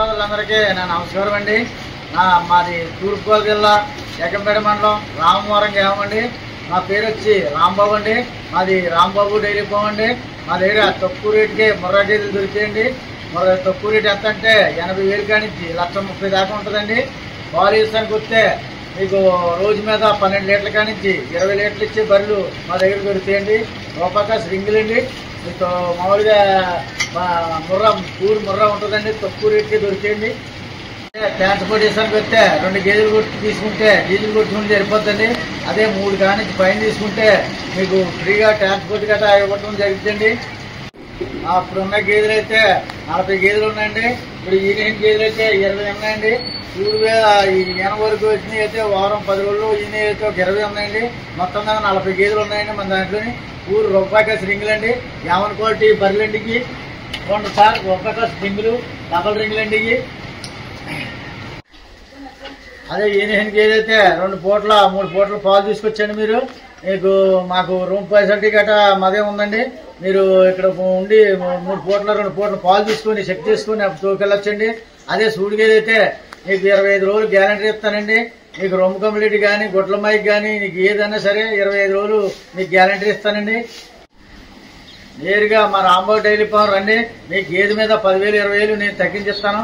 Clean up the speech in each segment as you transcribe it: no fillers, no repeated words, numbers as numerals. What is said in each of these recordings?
సోదరులందరికీ నా నమస్కారం అండి. మాది తూర్పుగోదావరి జిల్లా జగ్గంపేట మండలం రామవరం గ్రామం అండి. మా పేరు వచ్చి రాంబాబు అండి. మాది రాంబాబు డైరీ ఫామ్ అండి. మా దగ్గర తక్కువ రేటుకి ముర్రా గేదెలు దొరికాయండి. తక్కువ రేటు ఎంత అంటే 80,000 కానించి 1,30,000 దాకా ఉంటుందండి. పాలు ఇస్తానికి వస్తే మీకు రోజు మీద 12 లీటర్ల కానించి 20 లీటర్లు ఇచ్చే బర్రెలు మా దగ్గర దొరుకుతాయండి. రూపాక శ్రింగులండి. మీకు మామూలుగా ముర్రా ఉంటుందండి. తక్కువ రేటుకి దొరికేయండి. ట్రాన్స్పోర్ట్ చేసానికి వస్తే 2 గేదెలు కొట్టి తీసుకుంటే డీజిల్ కొట్టుకుంటే సరిపోద్దండి. అదే 3 కానించి పైన తీసుకుంటే మీకు ఫ్రీగా ట్రాన్స్పోర్ట్ గట్రా ఇవ్వడం జరుగుతుందండి. అప్పుడున్న గేదెలు అయితే 40 గేదెలు ఉన్నాయండి. ఇప్పుడు ఈయన గేదెలు అయితే 20 ఉన్నాయండి. ఇప్పుడు ఈ ఈయన వరకు వచ్చినాయి అయితే వారం 10 రోజులు ఈయన అయితే ఒక 20 ఉన్నాయండి. మొత్తం మీద 40 గేదెలు ఉన్నాయండి మన దాంట్లోని. ఊరు రూపాయక రింగులండి. యావన్ క్వాలిటీ బర్రెలండికి 2 సార్ రూపాయక రింగులు డబల్ రింగులండి. అదే ఈయన గేదైతే 2 పూటల 3 పూటల పాలు తీసుకొచ్చండి. మీరు మీకు మాకు రూమ్ ఫెసిలిటీ గట్రా మాదే ఉందండి. మీరు ఇక్కడ ఉండి 3 పూటల 2 పూటల పాలు తీసుకొని చెక్ చేసుకుని తోకెళ్ళొచ్చండి. అదే సూడి గేదైతే మీకు 25 రోజులు గ్యారంటీ ఇస్తానండి. మీకు రొమ్ము కంప్లీట్ కానీ గుడ్ల మైక్ కానీ నీకు ఏదైనా సరే 25 రోజులు మీకు గ్యారంటీ ఇస్తానండి. నేరుగా మా రాంబాబు డైరీ ఫామ్ రండి. మీకు గేదె మీద 10,000 20,000 నేను తగ్గించిస్తాను.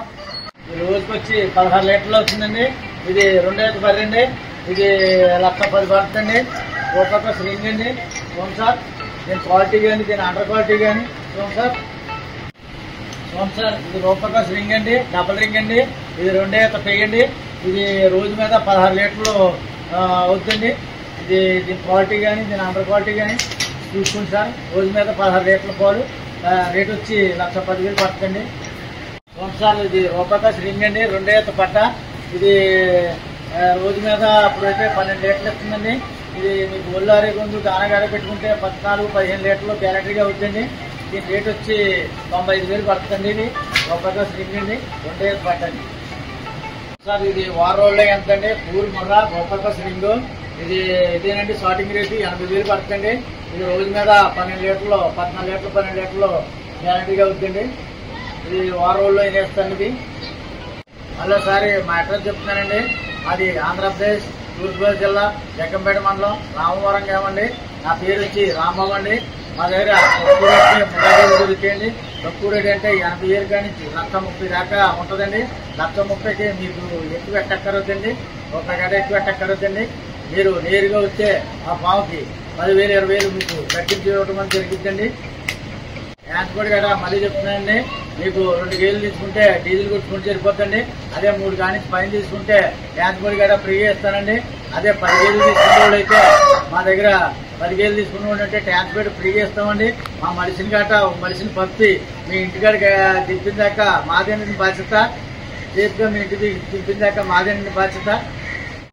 ఈ రోజుకి వచ్చి 16 లీటర్లు వస్తుందండి. ఇది 2 ఏళ్ళ బర్రె అండి. ఇది 1,10,000 పడుతుందండి. రూపాయక రింగ్ అండి. చూడండి సార్, దీని క్వాలిటీ కానీ దీని అండర్ క్వాలిటీ కానీ చూడండి సార్. ఇది రూపాయక రింగ్ అండి. డబల్ రింగ్ అండి. ఇది 2 ఏళ్ళ పెయ్యండి. ఇది రోజు మీద 16 లీటర్లు అవుతుందండి. ఇది దీని క్వాలిటీ కానీ దీని అండర్ క్వాలిటీ కానీ చూసుకోండి సార్. రోజు మీద 16 లీటర్ల పాలు. రేట్ వచ్చి 1,10,000 పడుతుందండి. చూడండి సార్, ఇది రూపాయక రింగ్ అండి. 2 ఏళ్ళ పట్ట. ఇది రోజు మీద అప్పుడైతే 12 లీటర్లు ఇస్తుందండి. ఇది మీకు ఒళ్ళు ఆరోగ్యం దానగాడ పెట్టుకుంటే 14-15 లీటర్లు గ్యారంటీగా అవుతుందండి. దీని రేట్ వచ్చి 95,000 పడుతుందండి. ఇది రూపాయక రింగ్ అండి. 2 ఏళ్ళ పట్టండి సార్. ఇది వారం రోజుల్లో ఎంత అండి? పూర్ ముర్రా రూపాయక రింగ్. ఇదేనండి స్టార్టింగ్ రేటు 80,000 పడుతుందండి. ఇది రోజు మీద 12 లీటర్లు 12 లీటర్లు గ్యారంటీగా అవుతుందండి. ఇది వారం రోజుల్లో వేస్తాను. ఇది మళ్ళీసారి మా అడ్రస్ చెప్తున్నానండి. అది ఆంధ్రప్రదేశ్ తూర్పుగోదావరి జిల్లా జగ్గంపేట మండలం రామవరం గ్రామం అండి. నా పేరు వచ్చి రాంబాబు అండి. మా దగ్గర తక్కువ రేటు ముర్రా దొరికేయండి. తక్కువ రేటు అంటే 80,000 కానించి 1,30,000 దాకా ఉంటుందండి. 1,30,000కి మీకు ఎక్కువ పెట్టక్కరవుతుంది. రూపాయి ఎక్కువ పెట్టక్కరవుతుంది. మీరు నేరుగా వస్తే ఆ పావుకి 10,000 20,000 మీకు తగ్గించి ఇవ్వడం జరిగిద్దండి. ట్రాన్స్పోర్ట్ గట్రా మళ్ళీ చెప్తున్నానండి. మీకు 2 గేదెలు తీసుకుంటే డీజిల్ కొట్టుకుంటే సరిపోతుందండి. అదే 3 కానించి పైన తీసుకుంటే ట్రాన్స్పోర్ట్ గట్రా ఫ్రీగా ఇస్తానండి. అదే 10 గేదెలు తీసుకునే వాళ్ళు అయితే మా దగ్గర 10 గేదెలు తీసుకునే వాళ్ళు అంటే ట్రాన్స్పోర్ట్ ఫ్రీగా ఇస్తామండి. మా మనిషిని గట్రా మనిషిని పంపి మీ ఇంటికాడికి తిప్పిందాక మాదేనండి బాధ్యత. సేఫ్గా మీ ఇంటికి తిప్పిందాక మాదేనండి బాధ్యత.